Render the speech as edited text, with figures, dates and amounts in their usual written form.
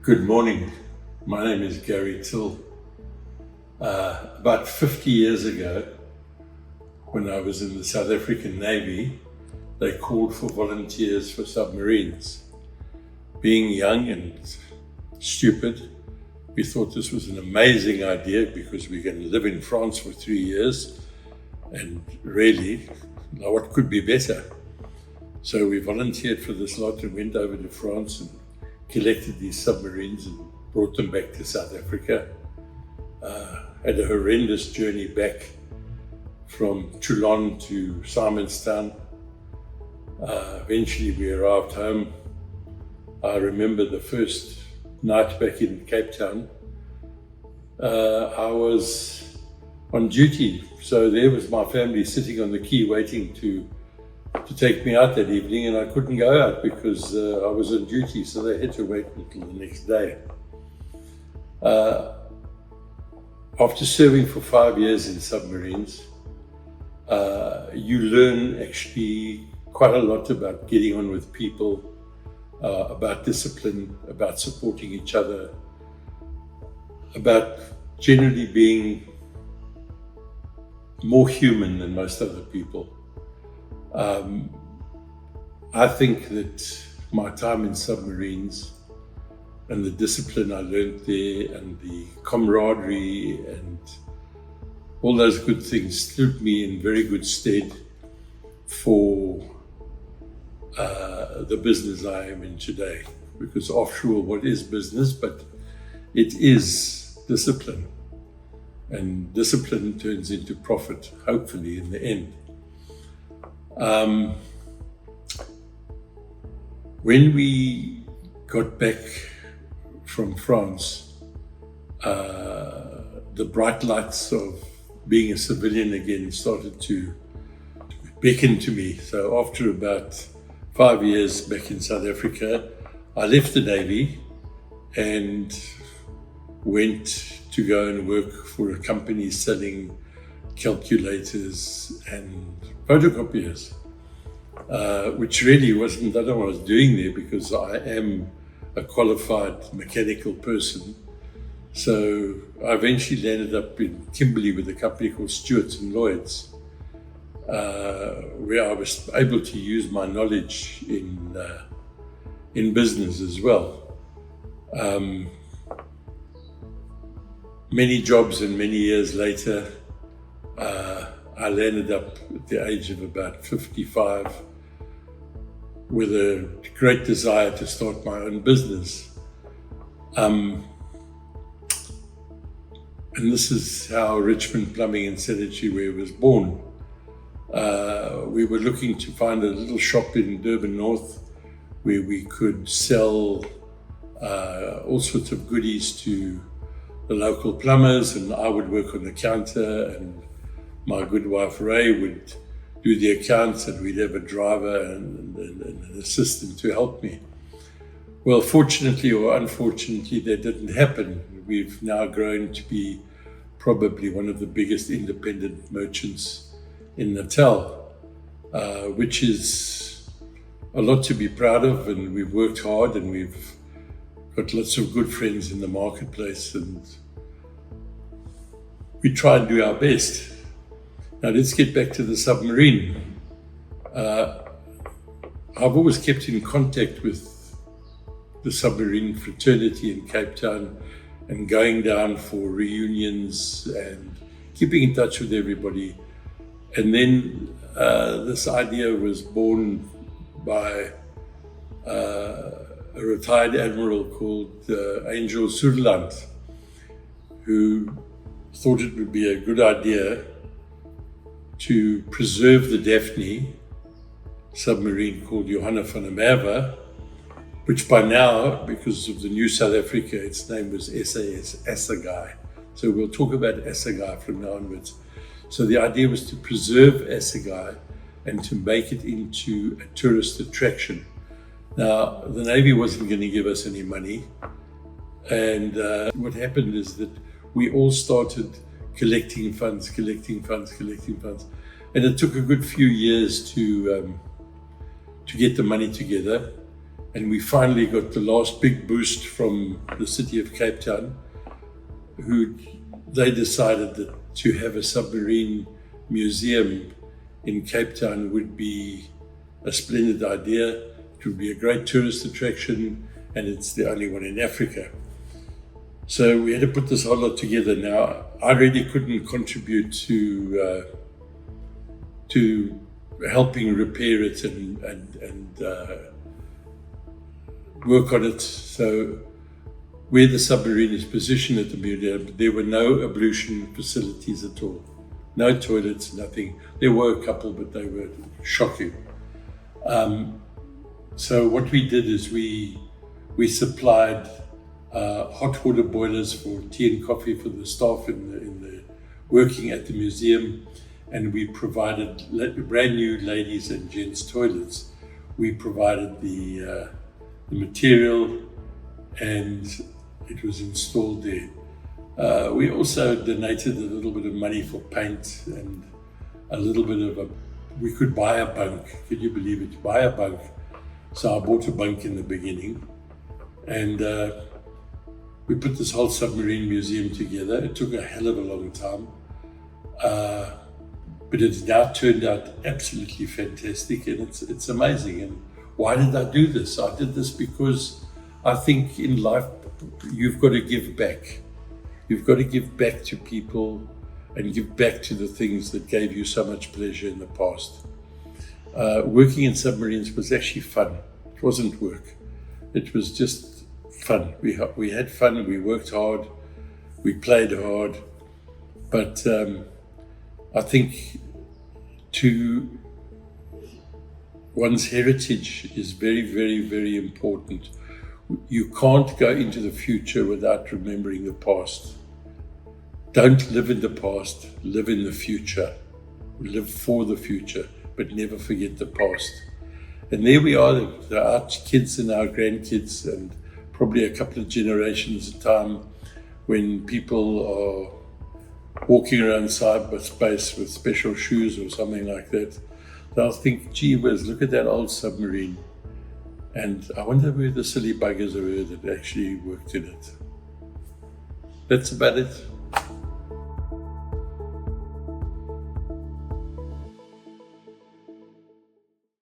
Good morning. My name is Gary Till. About 50 years ago, when I was in the South African Navy, they called for volunteers for submarines. Being young and stupid, we thought this was an amazing idea because we're going to live in France for 3 years, and really, what could be better? So we volunteered for this lot and went over to France and collected these submarines and brought them back to South Africa. Had a horrendous journey back from Toulon to Simonstown. Eventually we arrived home. I remember the first night back in Cape Town. I was on duty, so there was my family sitting on the quay waiting to take me out that evening, and I couldn't go out because I was on duty, so they had to wait until the next day. After serving for 5 years in submarines, you learn actually quite a lot about getting on with people, about discipline, about supporting each other, about generally being more human than most other people. I think that my time in submarines and the discipline I learned there and the camaraderie and all those good things stood me in very good stead for the business I am in today. Because after all, what is business? But it is discipline. And discipline turns into profit, hopefully, in the end. When we got back from France, the bright lights of being a civilian again started to beckon to me. So after about 5 years back in South Africa, I left the Navy and went to go and work for a company selling calculators and photocopiers, which really wasn't, I don't know what I was doing there because I am a qualified mechanical person. So I eventually landed up in Kimberley with a company called Stewart's and Lloyd's, where I was able to use my knowledge in business as well. Many jobs and many years later, I landed up at the age of about 55 with a great desire to start my own business. And this is how RichMond Plumbing Sanitaryware was born. We were looking to find a little shop in Durban North where we could sell all sorts of goodies to the local plumbers, and I would work on the counter, and my good wife Ray would do the accounts, and we'd have a driver and an assistant to help me. Well, fortunately or unfortunately, that didn't happen. We've now grown to be probably one of the biggest independent merchants in Natal, which is a lot to be proud of, and we've worked hard and we've got lots of good friends in the marketplace, and we try and do our best. Now let's get back to the submarine. I've always kept in contact with the submarine fraternity in Cape Town and going down for reunions and keeping in touch with everybody. And then this idea was born by a retired admiral called Angel Sutherland, who thought it would be a good idea to preserve the Daphne submarine called Johanna van der Merwe, which by now, because of the new South Africa, its name was SAS Assegaai. So we'll talk about Assegaai from now onwards. So the idea was to preserve Assegaai and to make it into a tourist attraction. Now, the Navy wasn't going to give us any money. And what happened is that we all started collecting funds. And it took a good few years to get the money together. And we finally got the last big boost from the city of Cape Town, who they decided that to have a submarine museum in Cape Town would be a splendid idea. It would be a great tourist attraction, and it's the only one in Africa. So we had to put this whole lot together. Now, I really couldn't contribute to helping repair it and work on it. So where the submarine is positioned at the museum, there were no ablution facilities at all. No toilets, nothing. There were a couple, but they were shocking. So what we did is we supplied hot water boilers for tea and coffee for the staff in the working at the museum, and we provided brand new ladies and gents toilets. We provided the material, and it was installed there. We also donated a little bit of money for paint and a little bit of we could buy a bunk. Can you believe it? Buy a bunk. So I bought a bunk in the beginning, and we put this whole submarine museum together. It took a hell of a long time, but it's now turned out absolutely fantastic, and it's amazing. And why did I do this? I did this because I think in life you've got to give back. You've got to give back to people and give back to the things that gave you so much pleasure in the past. Working in submarines was actually fun. It wasn't work. It was just fun. We had fun, we worked hard, we played hard, but I think one's heritage is very, very, very important. You can't go into the future without remembering the past. Don't live in the past, live in the future. Live for the future, but never forget the past. And there we are, our kids and our grandkids, and probably a couple of generations of time, when people are walking around cyberspace with special shoes or something like that, they'll think, gee whiz, look at that old submarine. And I wonder where the silly buggers were that actually worked in it. That's about it.